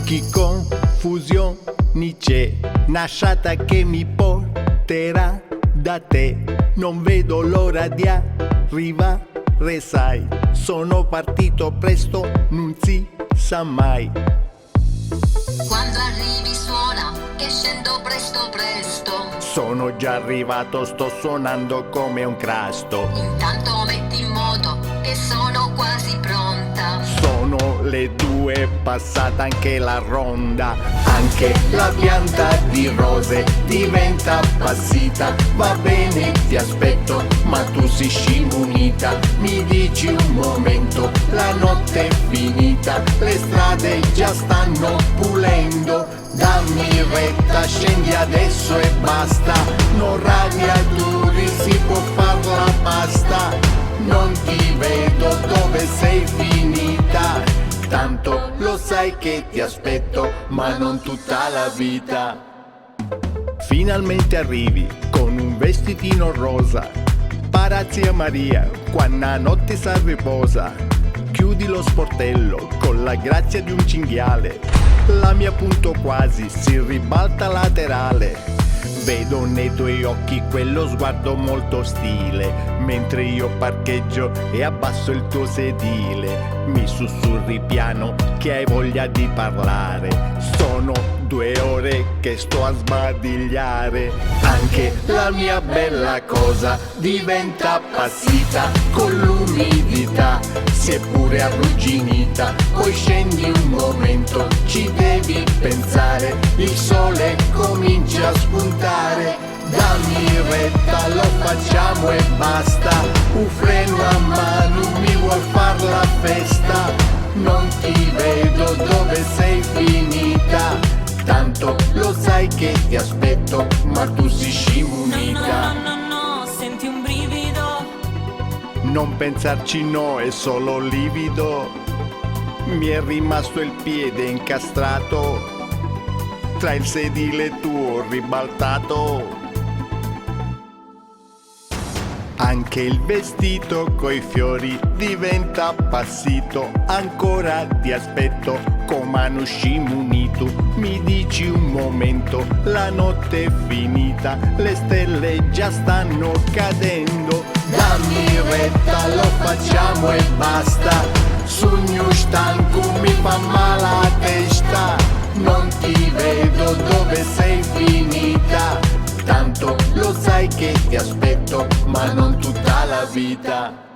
Che confusione c'è, nasciata che mi porterà da te. Non vedo l'ora di arrivare, sai. Sono partito presto, non si sa mai. Quando arrivi suona, che scendo presto presto. Sono già arrivato, sto suonando come un crasto. Intanto metti in moto, che sono quasi pronta. Sono le 2, passata anche la ronda. Anche la pianta di rose diventa appassita. Va bene, ti aspetto, ma tu sei scimunita. Mi dici un momento, la notte è finita. Le strade già stanno pulendo. Dammi retta, scendi adesso e basta. Non radiatori, si può far la pasta. Non ti vedo, dove sei finita? Tanto lo sai che ti aspetto, ma non tutta la vita. Finalmente arrivi con un vestitino rosa. Parazia Maria, quando la notte si riposa. Chiudi lo sportello con la grazia di un cinghiale. La mia punto quasi si ribalta laterale. Vedo nei tuoi occhi quello sguardo molto ostile. Mentre io parcheggio e abbasso il tuo sedile. Mi sussurri piano che hai voglia di parlare. Sono 2 ore che sto a sbadigliare. Anche la mia bella cosa diventa appassita con l'umidità. Si è pure arrugginita. Poi scendi un momento, ci devi pensare. Il sole comincia a spuntare. Dammi retta, lo facciamo e basta. Un freno a mano, mi vuol far la festa. Non ti vedo, dove sei finita? Tanto lo sai che ti aspetto, ma tu sei scimunita. No, senti un brivido. Non pensarci, no, è solo livido. Mi è rimasto il piede incastrato tra il sedile tuo ribaltato. Anche il vestito coi fiori diventa appassito. Ancora ti aspetto come un scimunito. Mi dici un momento, la notte è finita. Le stelle già stanno cadendo. Dammi retta, lo facciamo e basta. Sogno stanco, mi fa male la testa. Non ti vedo, dove sei finita? Tanto lo sai che ti aspetto, ma non tutta la vita.